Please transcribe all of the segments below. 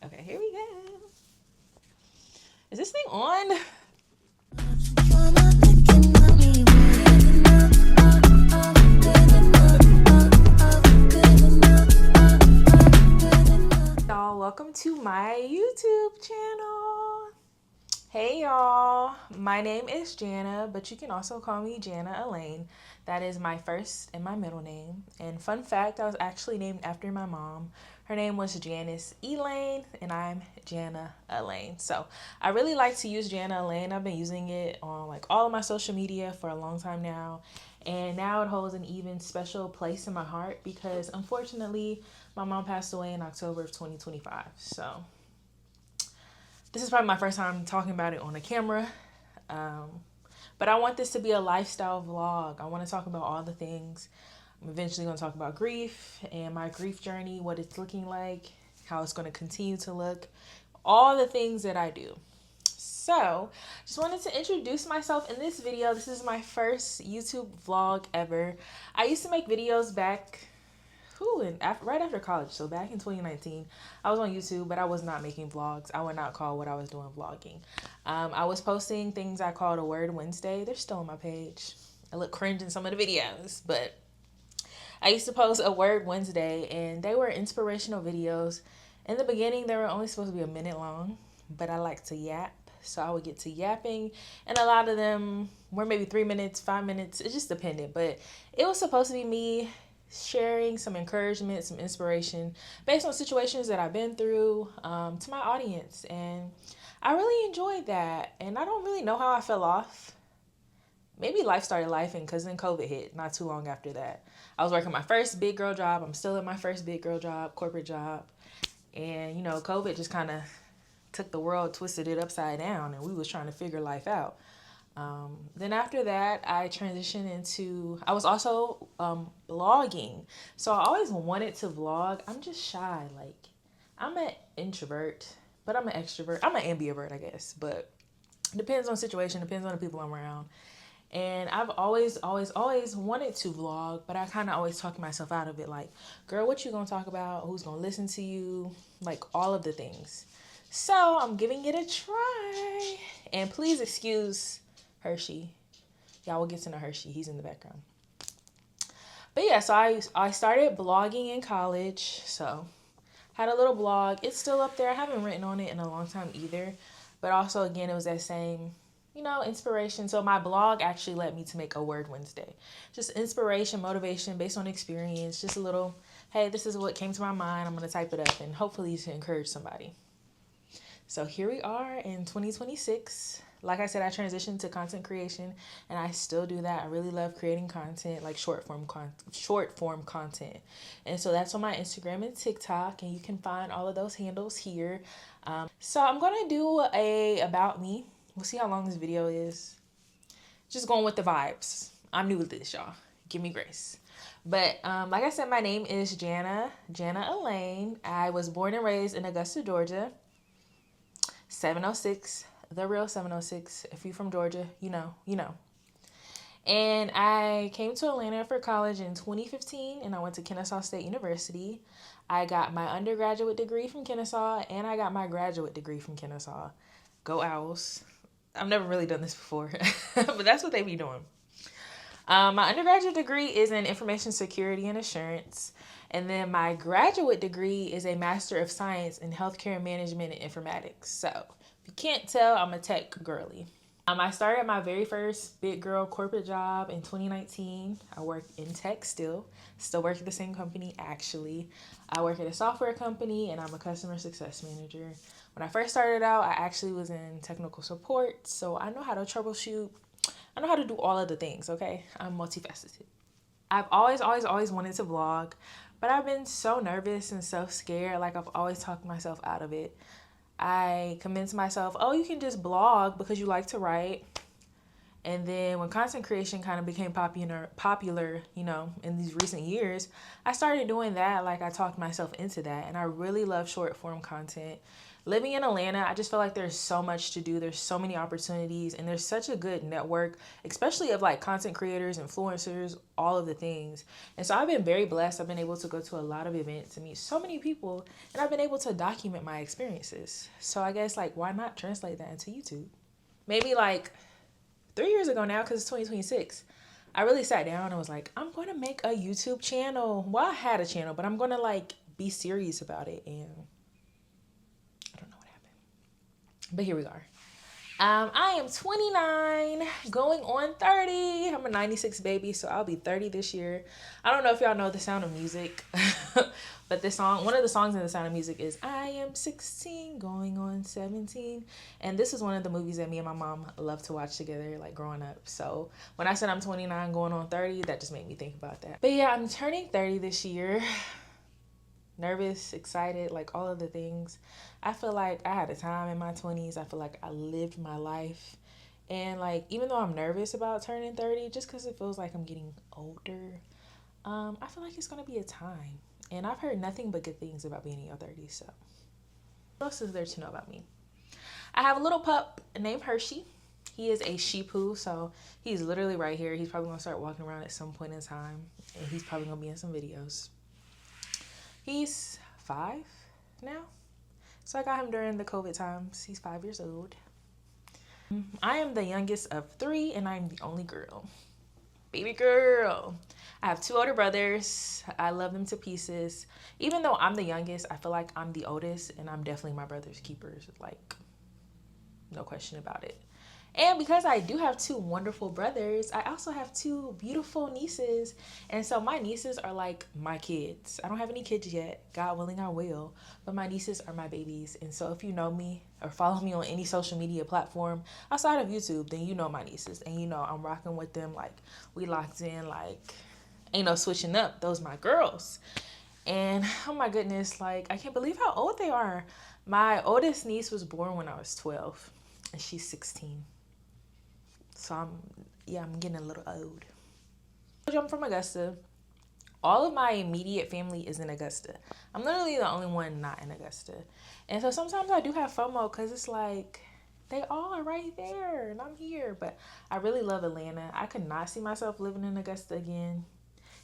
Okay, here we go. Is this thing on? Y'all, welcome to my YouTube channel. Hey y'all, my name is Janna, but you can also call me Janna Alane. That is my first and my middle name. And fun fact, I was actually named after my mom. Her name was Janice Elaine, and I'm Janna Alane. So I really like to use Janna Alane. I've been using it on like all of my social media for a long time now. And now it holds an even special place in my heart because unfortunately, my mom passed away in October of 2025. So this is probably my first time talking about it on a camera. But I want this to be a lifestyle vlog. I want to talk about all the things. I'm eventually going to talk about grief and my grief journey, what it's looking like, how it's going to continue to look, all the things that I do. So, just wanted to introduce myself in this video. This is my first YouTube vlog ever. I used to make videos back right after college, so back in 2019, I was on YouTube, but I was not making vlogs. I would not call what I was doing vlogging. I was posting things I called a Word Wednesday. They're still on my page. I look cringe in some of the videos, but I used to post a Word Wednesday, and they were inspirational videos. In the beginning, they were only supposed to be a minute long, but I like to yap, so I would get to yapping, and a lot of them were maybe 3 minutes, 5 minutes. It just depended, but it was supposed to be me sharing some encouragement, some inspiration based on situations that I've been through to my audience. And I really enjoyed that. And I don't really know how I fell off. Maybe life started lifing because then COVID hit not too long after that. I was working my first big girl job. I'm still at my first big girl job, corporate job. And, you know, COVID just kind of took the world, twisted it upside down, and we was trying to figure life out. Then after that, I transitioned into, I was also blogging. So I always wanted to vlog. I'm just shy. Like, I'm an introvert, but I'm an extrovert. I'm an ambivert, I guess. But it depends on the situation, depends on the people I'm around. And I've always wanted to vlog, but I kind of always talk myself out of it. Like, girl, what you gonna talk about? Who's gonna listen to you? Like, all of the things. So I'm giving it a try. And please excuse Hershey. Y'all will get to know Hershey. He's in the background. But yeah, so I started blogging in college. So had a little blog. It's still up there. I haven't written on it in a long time either. But also, again, it was that same, you know, inspiration. So my blog actually led me to make a Word Wednesday. Just inspiration, motivation based on experience. Just a little, hey, this is what came to my mind. I'm going to type it up and hopefully to encourage somebody. So here we are in 2026. Like I said, I transitioned to content creation, and I still do that. I really love creating content, like short form content. And so that's on my Instagram and TikTok, and you can find all of those handles here. So I'm going to do a about me. We'll see how long this video is. Just going with the vibes. I'm new with this, y'all. Give me grace. But like I said, my name is Janna Alane. I was born and raised in Augusta, Georgia. 706, the real 706. If you're from Georgia, you know. And I came to Atlanta for college in 2015, and I went to Kennesaw State University. I got my undergraduate degree from Kennesaw, and I got my graduate degree from Kennesaw. Go Owls. I've never really done this before, but that's what they be doing. My undergraduate degree is in information security and assurance. And then my graduate degree is a Master of Science in Healthcare Management and Informatics. So if you can't tell, I'm a tech girly. I started my very first big girl corporate job in 2019. I work in tech still work at the same company actually. I work at a software company and I'm a customer success manager. When I first started out, I actually was in technical support, so I know how to troubleshoot. I know how to do all of the things, okay? I'm multifaceted. I've always wanted to vlog, but I've been so nervous and so scared. Like, I've always talked myself out of it. I convinced myself, oh, you can just blog because you like to write. And then when content creation kind of became popular, you know, in these recent years, I started doing that. Like I talked myself into that, and I really love short form content. Living in Atlanta, I just feel like there's so much to do. There's so many opportunities, and there's such a good network, especially of like content creators, influencers, all of the things. And so I've been very blessed. I've been able to go to a lot of events and meet so many people, and I've been able to document my experiences. So I guess like why not translate that into YouTube? Maybe like 3 years ago now, because it's 2026, I really sat down and was like, I'm going to make a YouTube channel. Well, I had a channel, but I'm going to like be serious about it. And I don't know what happened, but here we are. I am 29, going on 30. I'm a 96 baby, so I'll be 30 this year. I don't know if y'all know The Sound of Music, but this song, one of the songs in The Sound of Music is I am 16, going on 17. And this is one of the movies that me and my mom love to watch together, like growing up. So when I said I'm 29, going on 30, that just made me think about that. But yeah, I'm turning 30 this year. Nervous, excited, like all of the things. I feel like I had a time in my 20s. I feel like I lived my life. And like, even though I'm nervous about turning 30, just because it feels like I'm getting older, I feel like it's going to be a time. And I've heard nothing but good things about being in your 30s. So what else is there to know about me? I have a little pup named Hershey. He is a Shih Tzu, so he's literally right here. He's probably going to start walking around at some point in time. And he's probably going to be in some videos. He's 5 now. So I got him during the COVID times. He's 5 years old. I am the youngest of 3, and I'm the only girl. Baby girl. I have 2 older brothers. I love them to pieces. Even though I'm the youngest, I feel like I'm the oldest, and I'm definitely my brother's keepers. Like, no question about it. And because I do have 2 wonderful brothers, I also have 2 beautiful nieces. And so my nieces are like my kids. I don't have any kids yet. God willing, I will. But my nieces are my babies. And so if you know me or follow me on any social media platform outside of YouTube, then you know my nieces. And you know I'm rocking with them. Like, we locked in. Like, ain't no switching up. Those my girls. And oh my goodness, like, I can't believe how old they are. My oldest niece was born when I was 12. And she's 16. So I'm getting a little old. I'm from Augusta. All of my immediate family is in Augusta. I'm literally the only one not in Augusta. And so sometimes I do have FOMO because it's like, they all are right there and I'm here. But I really love Atlanta. I could not see myself living in Augusta again.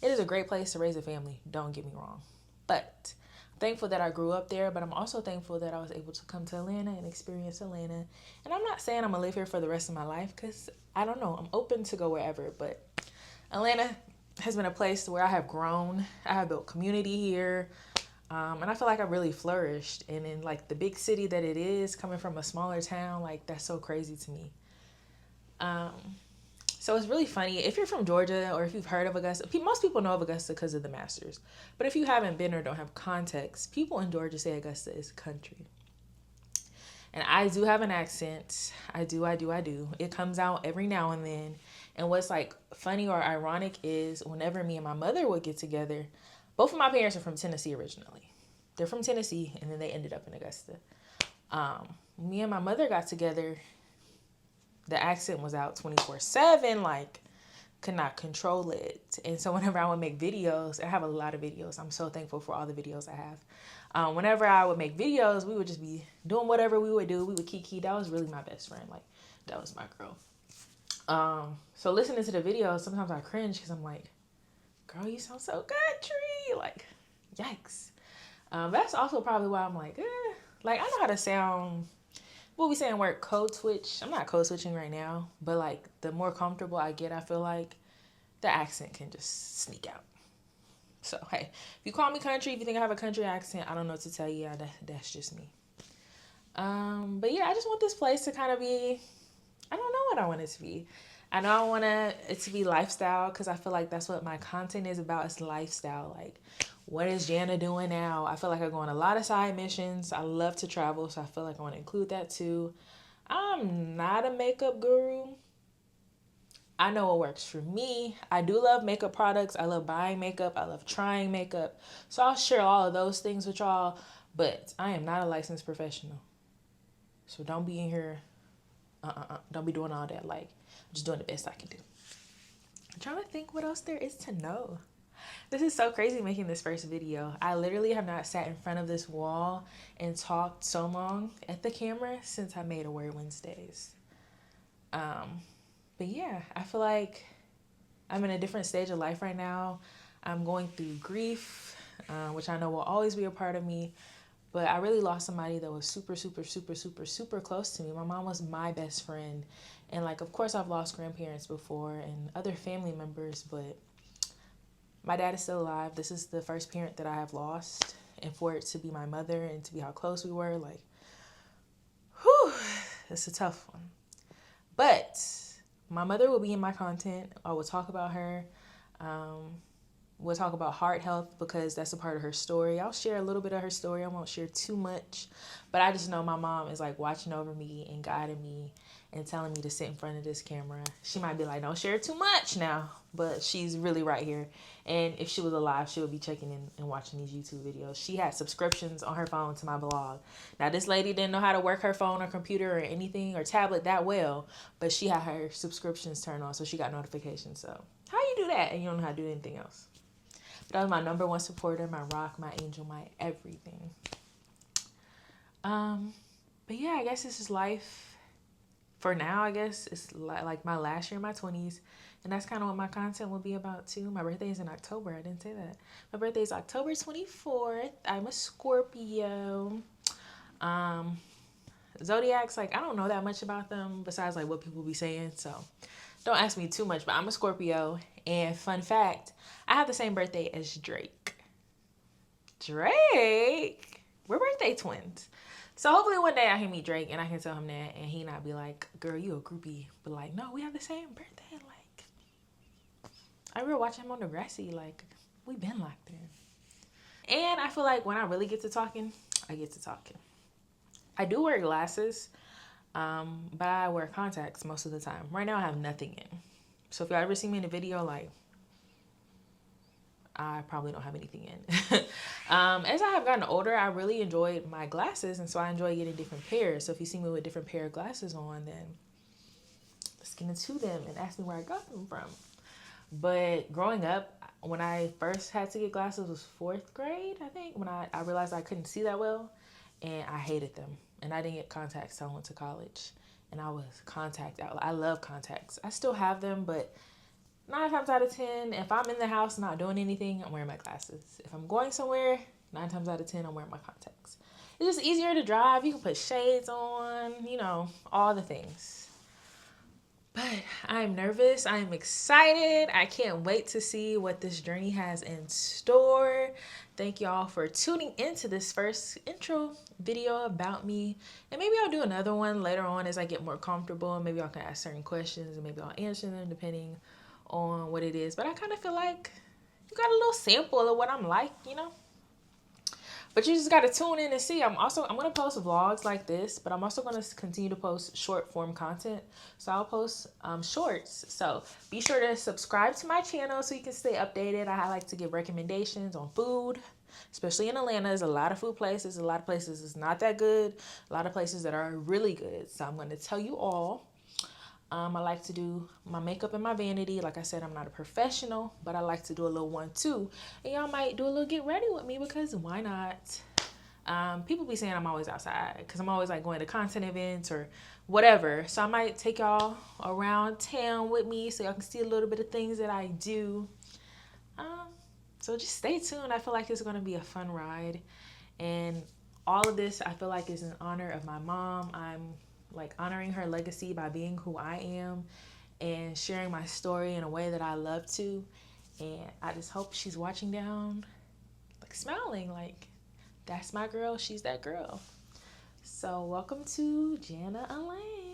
It is a great place to raise a family. Don't get me wrong. But I'm thankful that I grew up there, but I'm also thankful that I was able to come to Atlanta and experience Atlanta. And I'm not saying I'm going to live here for the rest of my life because I don't know. I'm open to go wherever, but Atlanta has been a place where I have grown. I have built community here. And I feel like I really flourished. And in like the big city that it is, coming from a smaller town, like that's so crazy to me. So it's really funny. If you're from Georgia or if you've heard of Augusta, most people know of Augusta because of the Masters. But if you haven't been or don't have context, people in Georgia say Augusta is country. And I do have an accent. I do. It comes out every now and then. And what's like funny or ironic is whenever me and my mother would get together, both of my parents are from Tennessee originally. They're from Tennessee and then they ended up in Augusta. Me and my mother got together. The accent was out 24/7, like could not control it. And so whenever I would make videos, I have a lot of videos. I'm so thankful for all the videos I have. Whenever I would make videos, we would just be doing whatever we would do. We would kiki. That was really my best friend. Like, that was my girl. So listening to the videos, sometimes I cringe because I'm like, girl, you sound so country. Like, yikes. That's also probably why I'm like, Like, I know how to sound, what we saying, work, code switch. I'm not code switching right now, but like, the more comfortable I get, I feel like the accent can just sneak out. So, hey, if you call me country, if you think I have a country accent, I don't know what to tell you. That's just me. But yeah, I just want this place to kind of be, I don't know what I want it to be. I know I want it to be lifestyle because I feel like that's what my content is about. It's lifestyle. Like, what is Janna doing now? I feel like I go on a lot of side missions. I love to travel, so I feel like I want to include that too. I'm not a makeup guru. I know what works for me. I do love makeup products. I love buying makeup. I love trying makeup. So I'll share all of those things with y'all. But I am not a licensed professional. So don't be in here Don't be doing all that. Like, I'm just doing the best I can do. I'm trying to think what else there is to know. This is so crazy making this first video. I literally have not sat in front of this wall and talked so long at the camera since I made a Word Wednesdays. But yeah, I feel like I'm in a different stage of life right now. I'm going through grief, which I know will always be a part of me. But I really lost somebody that was super, super, super, super, super close to me. My mom was my best friend. And like, of course, I've lost grandparents before and other family members, but my dad is still alive. This is the first parent that I have lost. And for it to be my mother and to be how close we were, like, whew, it's a tough one. But my mother will be in my content. I will talk about her. We'll talk about heart health because that's a part of her story. I'll share a little bit of her story. I won't share too much. But I just know my mom is like watching over me and guiding me and telling me to sit in front of this camera. She might be like, don't share too much now. But she's really right here. And if she was alive, she would be checking in and watching these YouTube videos. She had subscriptions on her phone to my blog. Now, this lady didn't know how to work her phone or computer or anything or tablet that well. But she had her subscriptions turned on, so she got notifications. So how you do that and you don't know how to do anything else? That was my number one supporter, my rock, my angel, my everything. But yeah, I guess this is life for now. I guess it's like my last year in my 20s. And that's kind of what my content will be about too. My birthday is in October. I didn't say that. My birthday is October 24th. I'm a Scorpio. Zodiacs, like, I don't know that much about them besides like what people be saying. So don't ask me too much, but I'm a Scorpio. And fun fact, I have the same birthday as Drake. Drake? We're birthday twins. So hopefully one day I can meet Drake and I can tell him that and he not be like, girl, you a groupie. But like, no, we have the same birthday. Like, I remember watching him on Degrassi. Like, we been locked in. And I feel like when I really get to talking, I get to talking. I do wear glasses, but I wear contacts most of the time. Right now I have nothing in. So if y'all ever see me in a video, like, I probably don't have anything in. As I have gotten older, I really enjoyed my glasses, and so I enjoy getting different pairs. So if you see me with a different pair of glasses on, then let's get into them and ask me where I got them from. But growing up, when I first had to get glasses was 4th grade, I think, when I realized I couldn't see that well, and I hated them. And I didn't get contacts until I went to college. And I was contact out. I love contacts. I still have them, but 9 times out of 10, if I'm in the house not doing anything, I'm wearing my glasses. If I'm going somewhere, 9 times out of 10, I'm wearing my contacts. It's just easier to drive. You can put shades on, you know, all the things. But I'm nervous. I'm excited. I can't wait to see what this journey has in store. Thank y'all for tuning into this first intro video about me. And maybe I'll do another one later on as I get more comfortable. Maybe I can ask certain questions and maybe I'll answer them depending on what it is. But I kind of feel like you got a little sample of what I'm like, you know? But you just got to tune in and see. I'm going to post vlogs like this, but I'm also going to continue to post short form content. So I'll post shorts. So be sure to subscribe to my channel so you can stay updated. I like to give recommendations on food, especially in Atlanta. There's a lot of food places. A lot of places is not that good. A lot of places that are really good. So I'm going to tell you all. I like to do my makeup and my vanity. Like I said, I'm not a professional, but I like to do a little 1-2. And y'all might do a little get ready with me because why not? People be saying I'm always outside because I'm always like going to content events or whatever. So I might take y'all around town with me so y'all can see a little bit of things that I do. So just stay tuned. I feel like it's going to be a fun ride. And all of this, I feel like, is in honor of my mom. I'm like honoring her legacy by being who I am and sharing my story in a way that I love to. And I just hope she's watching down, like smiling, like that's my girl, she's that girl. So welcome to Janna Alane.